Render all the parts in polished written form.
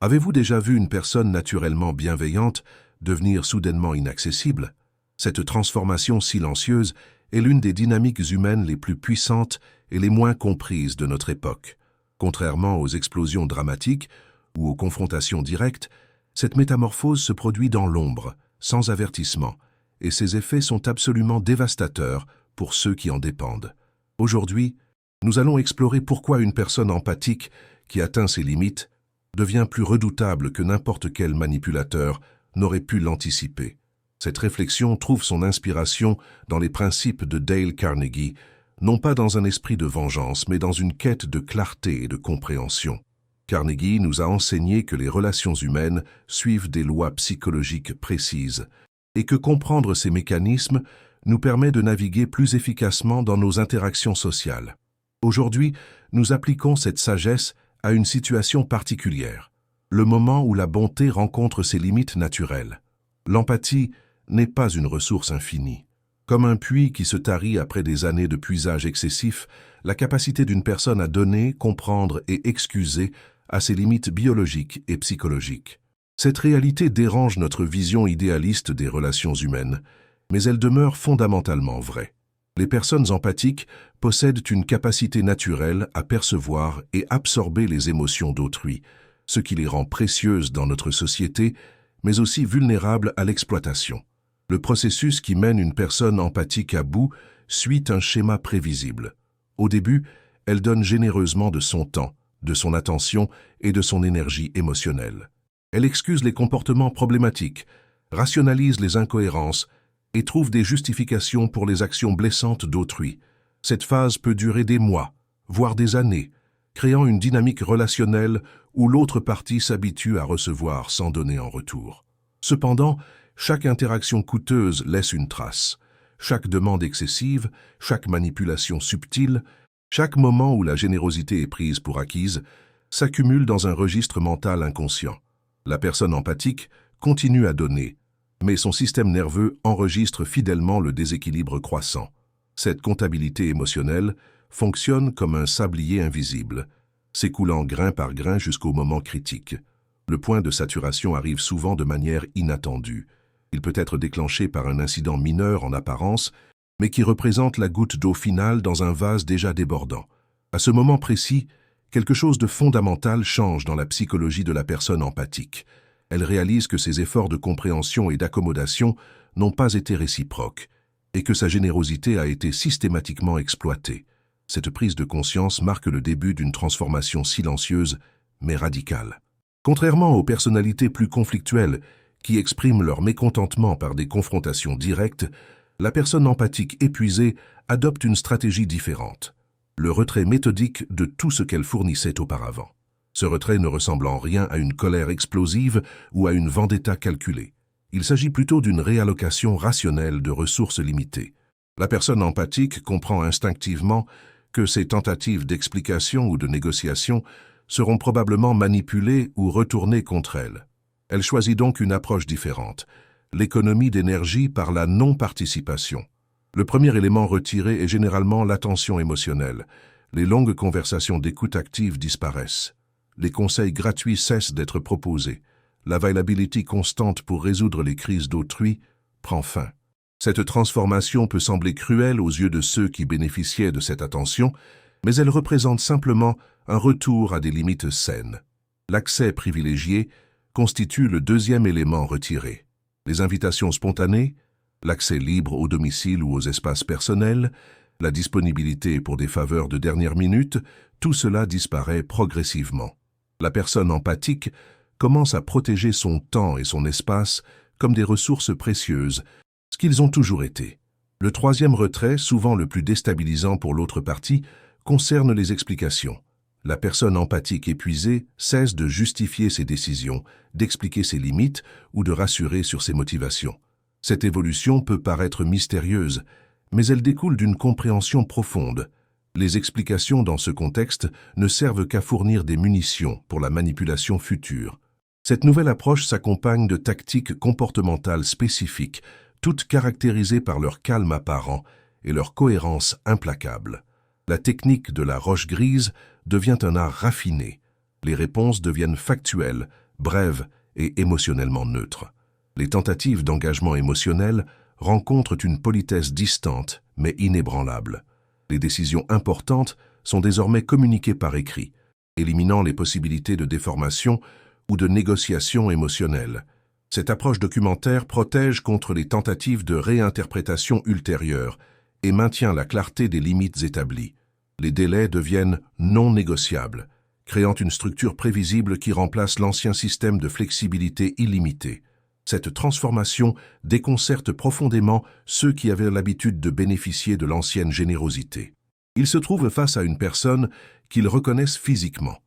Avez-vous déjà vu une personne naturellement bienveillante devenir soudainement inaccessible? Cette transformation silencieuse est l'une des dynamiques humaines les plus puissantes et les moins comprises de notre époque. Contrairement aux explosions dramatiques ou aux confrontations directes, cette métamorphose se produit dans l'ombre, sans avertissement, et ses effets sont absolument dévastateurs pour ceux qui en dépendent. Aujourd'hui, nous allons explorer pourquoi une personne empathique qui atteint ses limites devient plus redoutable que n'importe quel manipulateur n'aurait pu l'anticiper. Cette réflexion trouve son inspiration dans les principes de Dale Carnegie, non pas dans un esprit de vengeance, mais dans une quête de clarté et de compréhension. Carnegie nous a enseigné que les relations humaines suivent des lois psychologiques précises et que comprendre ces mécanismes nous permet de naviguer plus efficacement dans nos interactions sociales. Aujourd'hui, nous appliquons cette sagesse à une situation particulière, le moment où la bonté rencontre ses limites naturelles. L'empathie n'est pas une ressource infinie. Comme un puits qui se tarit après des années de puisage excessif, la capacité d'une personne à donner, comprendre et excuser a ses limites biologiques et psychologiques. Cette réalité dérange notre vision idéaliste des relations humaines, mais elle demeure fondamentalement vraie. Les personnes empathiques possèdent une capacité naturelle à percevoir et absorber les émotions d'autrui, ce qui les rend précieuses dans notre société, mais aussi vulnérables à l'exploitation. Le processus qui mène une personne empathique à bout suit un schéma prévisible. Au début, elle donne généreusement de son temps, de son attention et de son énergie émotionnelle. Elle excuse les comportements problématiques, rationalise les incohérences et trouve des justifications pour les actions blessantes d'autrui. Cette phase peut durer des mois, voire des années, créant une dynamique relationnelle où l'autre partie s'habitue à recevoir sans donner en retour. Cependant, chaque interaction coûteuse laisse une trace. Chaque demande excessive, chaque manipulation subtile, chaque moment où la générosité est prise pour acquise, s'accumule dans un registre mental inconscient. La personne empathique continue à donner, mais son système nerveux enregistre fidèlement le déséquilibre croissant. Cette comptabilité émotionnelle fonctionne comme un sablier invisible, s'écoulant grain par grain jusqu'au moment critique. Le point de saturation arrive souvent de manière inattendue. Il peut être déclenché par un incident mineur en apparence, mais qui représente la goutte d'eau finale dans un vase déjà débordant. À ce moment précis, quelque chose de fondamental change dans la psychologie de la personne empathique. Elle réalise que ses efforts de compréhension et d'accommodation n'ont pas été réciproques et que sa générosité a été systématiquement exploitée. Cette prise de conscience marque le début d'une transformation silencieuse mais radicale. Contrairement aux personnalités plus conflictuelles qui expriment leur mécontentement par des confrontations directes, la personne empathique épuisée adopte une stratégie différente. Le retrait méthodique de tout ce qu'elle fournissait auparavant. Ce retrait ne ressemble en rien à une colère explosive ou à une vendetta calculée. Il s'agit plutôt d'une réallocation rationnelle de ressources limitées. La personne empathique comprend instinctivement que ses tentatives d'explication ou de négociation seront probablement manipulées ou retournées contre elle. Elle choisit donc une approche différente, l'économie d'énergie par la non-participation. Le premier élément retiré est généralement l'attention émotionnelle. Les longues conversations d'écoute active disparaissent. Les conseils gratuits cessent d'être proposés. L'availability constante pour résoudre les crises d'autrui prend fin. Cette transformation peut sembler cruelle aux yeux de ceux qui bénéficiaient de cette attention, mais elle représente simplement un retour à des limites saines. L'accès privilégié constitue le deuxième élément retiré. Les invitations spontanées, l'accès libre au domicile ou aux espaces personnels, la disponibilité pour des faveurs de dernière minute, tout cela disparaît progressivement. La personne empathique commence à protéger son temps et son espace comme des ressources précieuses, ce qu'ils ont toujours été. Le troisième retrait, souvent le plus déstabilisant pour l'autre partie, concerne les explications. La personne empathique épuisée cesse de justifier ses décisions, d'expliquer ses limites ou de rassurer sur ses motivations. Cette évolution peut paraître mystérieuse, mais elle découle d'une compréhension profonde. Les explications dans ce contexte ne servent qu'à fournir des munitions pour la manipulation future. Cette nouvelle approche s'accompagne de tactiques comportementales spécifiques, toutes caractérisées par leur calme apparent et leur cohérence implacable. La technique de la roche grise devient un art raffiné. Les réponses deviennent factuelles, brève et émotionnellement neutre. Les tentatives d'engagement émotionnel rencontrent une politesse distante mais inébranlable. Les décisions importantes sont désormais communiquées par écrit, éliminant les possibilités de déformation ou de négociation émotionnelle. Cette approche documentaire protège contre les tentatives de réinterprétation ultérieure et maintient la clarté des limites établies. Les délais deviennent non négociables, créant une structure prévisible qui remplace l'ancien système de flexibilité illimitée. Cette transformation déconcerte profondément ceux qui avaient l'habitude de bénéficier de l'ancienne générosité. Ils se trouvent face à une personne qu'ils reconnaissent physiquement,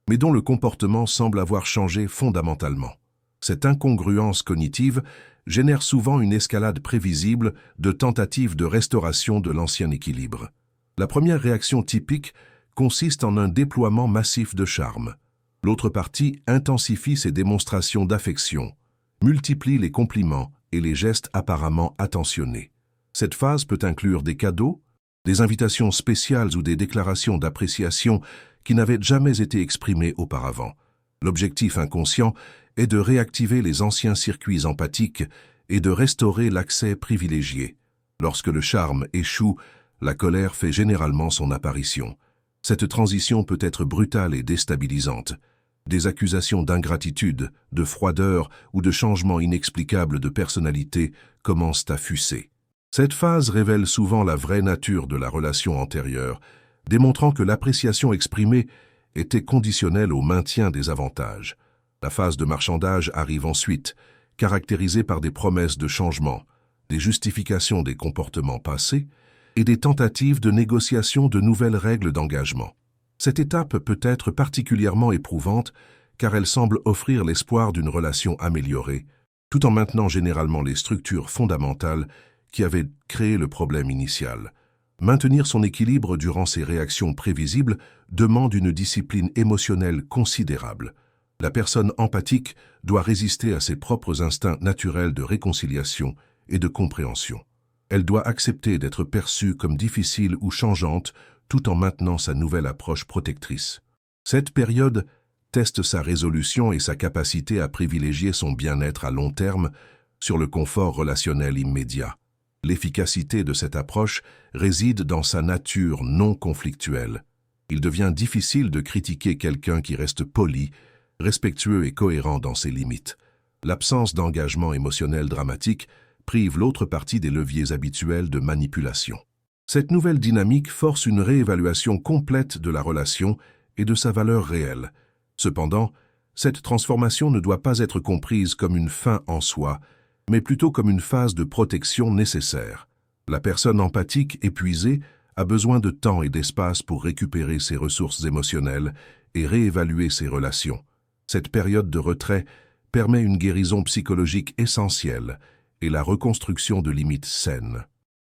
mais dont le comportement semble avoir changé fondamentalement. Cette incongruence cognitive génère souvent une escalade prévisible de tentatives de restauration de l'ancien équilibre. La première réaction typique consiste en un déploiement massif de charme. L'autre partie intensifie ses démonstrations d'affection, multiplie les compliments et les gestes apparemment attentionnés. Cette phase peut inclure des cadeaux, des invitations spéciales ou des déclarations d'appréciation qui n'avaient jamais été exprimées auparavant. L'objectif inconscient est de réactiver les anciens circuits empathiques et de restaurer l'accès privilégié. Lorsque le charme échoue, la colère fait généralement son apparition. Cette transition peut être brutale et déstabilisante. Des accusations d'ingratitude, de froideur ou de changement inexplicable de personnalité commencent à fuser. Cette phase révèle souvent la vraie nature de la relation antérieure, démontrant que l'appréciation exprimée était conditionnelle au maintien des avantages. La phase de marchandage arrive ensuite, caractérisée par des promesses de changement, des justifications des comportements passés et des tentatives de négociation de nouvelles règles d'engagement. Cette étape peut être particulièrement éprouvante car elle semble offrir l'espoir d'une relation améliorée, tout en maintenant généralement les structures fondamentales qui avaient créé le problème initial. Maintenir son équilibre durant ces réactions prévisibles demande une discipline émotionnelle considérable. La personne empathique doit résister à ses propres instincts naturels de réconciliation et de compréhension. Elle doit accepter d'être perçue comme difficile ou changeante tout en maintenant sa nouvelle approche protectrice. Cette période teste sa résolution et sa capacité à privilégier son bien-être à long terme sur le confort relationnel immédiat. L'efficacité de cette approche réside dans sa nature non conflictuelle. Il devient difficile de critiquer quelqu'un qui reste poli, respectueux et cohérent dans ses limites. L'absence d'engagement émotionnel dramatique prive l'autre partie des leviers habituels de manipulation. Cette nouvelle dynamique force une réévaluation complète de la relation et de sa valeur réelle. Cependant, cette transformation ne doit pas être comprise comme une fin en soi, mais plutôt comme une phase de protection nécessaire. La personne empathique épuisée a besoin de temps et d'espace pour récupérer ses ressources émotionnelles et réévaluer ses relations. Cette période de retrait permet une guérison psychologique essentielle et la reconstruction de limites saines.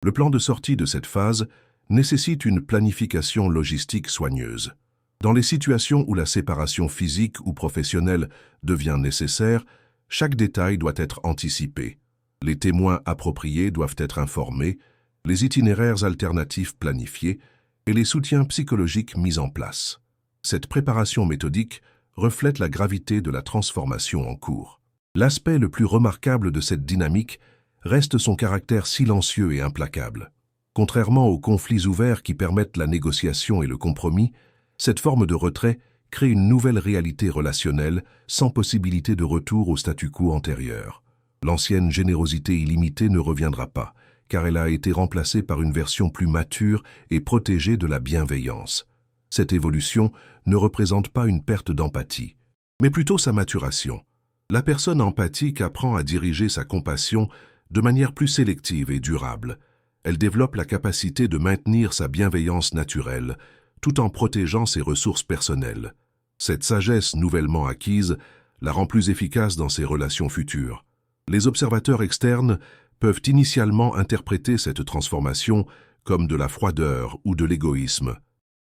Le plan de sortie de cette phase nécessite une planification logistique soigneuse. Dans les situations où la séparation physique ou professionnelle devient nécessaire, chaque détail doit être anticipé. Les témoins appropriés doivent être informés, les itinéraires alternatifs planifiés et les soutiens psychologiques mis en place. Cette préparation méthodique reflète la gravité de la transformation en cours. L'aspect le plus remarquable de cette dynamique reste son caractère silencieux et implacable. Contrairement aux conflits ouverts qui permettent la négociation et le compromis, cette forme de retrait crée une nouvelle réalité relationnelle sans possibilité de retour au statu quo antérieur. L'ancienne générosité illimitée ne reviendra pas, car elle a été remplacée par une version plus mature et protégée de la bienveillance. Cette évolution ne représente pas une perte d'empathie, mais plutôt sa maturation. La personne empathique apprend à diriger sa compassion de manière plus sélective et durable. Elle développe la capacité de maintenir sa bienveillance naturelle, tout en protégeant ses ressources personnelles. Cette sagesse nouvellement acquise la rend plus efficace dans ses relations futures. Les observateurs externes peuvent initialement interpréter cette transformation comme de la froideur ou de l'égoïsme,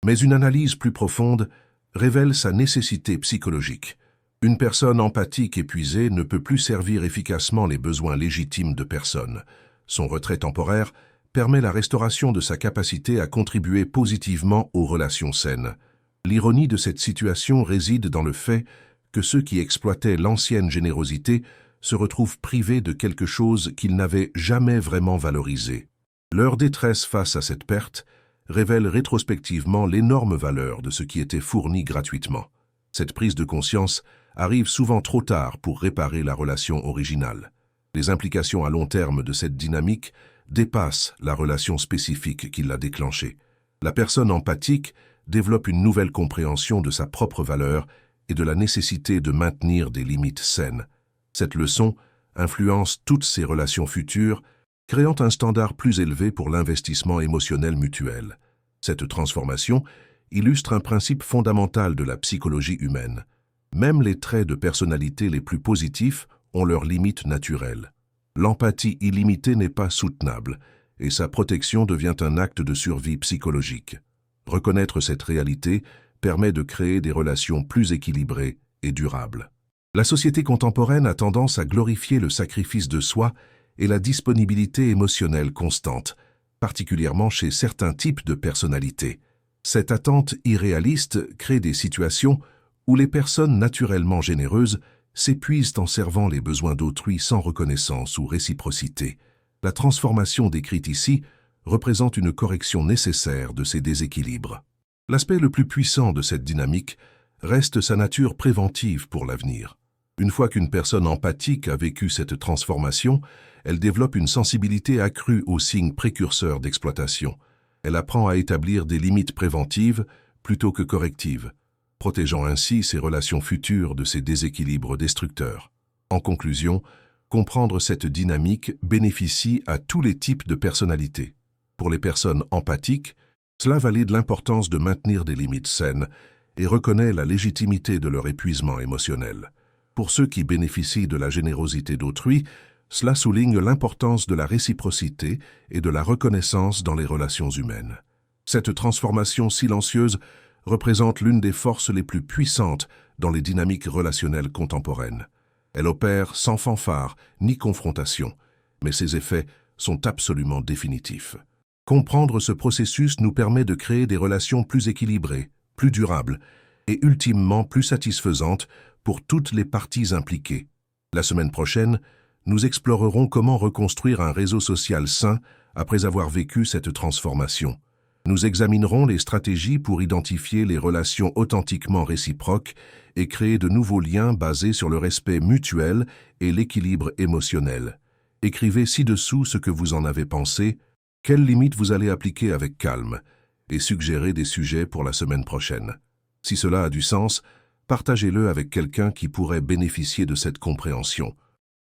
mais une analyse plus profonde révèle sa nécessité psychologique. Une personne empathique épuisée ne peut plus servir efficacement les besoins légitimes de personne. Son retrait temporaire permet la restauration de sa capacité à contribuer positivement aux relations saines. L'ironie de cette situation réside dans le fait que ceux qui exploitaient l'ancienne générosité se retrouvent privés de quelque chose qu'ils n'avaient jamais vraiment valorisé. Leur détresse face à cette perte révèle rétrospectivement l'énorme valeur de ce qui était fourni gratuitement. Cette prise de conscience arrive souvent trop tard pour réparer la relation originale. Les implications à long terme de cette dynamique dépassent la relation spécifique qui l'a déclenchée. La personne empathique développe une nouvelle compréhension de sa propre valeur et de la nécessité de maintenir des limites saines. Cette leçon influence toutes ses relations futures, créant un standard plus élevé pour l'investissement émotionnel mutuel. Cette transformation illustre un principe fondamental de la psychologie humaine. Même les traits de personnalité les plus positifs ont leurs limites naturelles. L'empathie illimitée n'est pas soutenable, et sa protection devient un acte de survie psychologique. Reconnaître cette réalité permet de créer des relations plus équilibrées et durables. La société contemporaine a tendance à glorifier le sacrifice de soi et la disponibilité émotionnelle constante, particulièrement chez certains types de personnalités. Cette attente irréaliste crée des situations où les personnes naturellement généreuses s'épuisent en servant les besoins d'autrui sans reconnaissance ou réciprocité. La transformation décrite ici représente une correction nécessaire de ces déséquilibres. L'aspect le plus puissant de cette dynamique reste sa nature préventive pour l'avenir. Une fois qu'une personne empathique a vécu cette transformation, elle développe une sensibilité accrue aux signes précurseurs d'exploitation. Elle apprend à établir des limites préventives plutôt que correctives, protégeant ainsi ses relations futures de ces déséquilibres destructeurs. En conclusion, comprendre cette dynamique bénéficie à tous les types de personnalités. Pour les personnes empathiques, cela valide l'importance de maintenir des limites saines et reconnaît la légitimité de leur épuisement émotionnel. Pour ceux qui bénéficient de la générosité d'autrui, cela souligne l'importance de la réciprocité et de la reconnaissance dans les relations humaines. Cette transformation silencieuse représente l'une des forces les plus puissantes dans les dynamiques relationnelles contemporaines. Elle opère sans fanfare ni confrontation, mais ses effets sont absolument définitifs. Comprendre ce processus nous permet de créer des relations plus équilibrées, plus durables et ultimement plus satisfaisantes pour toutes les parties impliquées. La semaine prochaine, nous explorerons comment reconstruire un réseau social sain après avoir vécu cette transformation. Nous examinerons les stratégies pour identifier les relations authentiquement réciproques et créer de nouveaux liens basés sur le respect mutuel et l'équilibre émotionnel. Écrivez ci-dessous ce que vous en avez pensé, quelles limites vous allez appliquer avec calme, et suggérez des sujets pour la semaine prochaine. Si cela a du sens, partagez-le avec quelqu'un qui pourrait bénéficier de cette compréhension.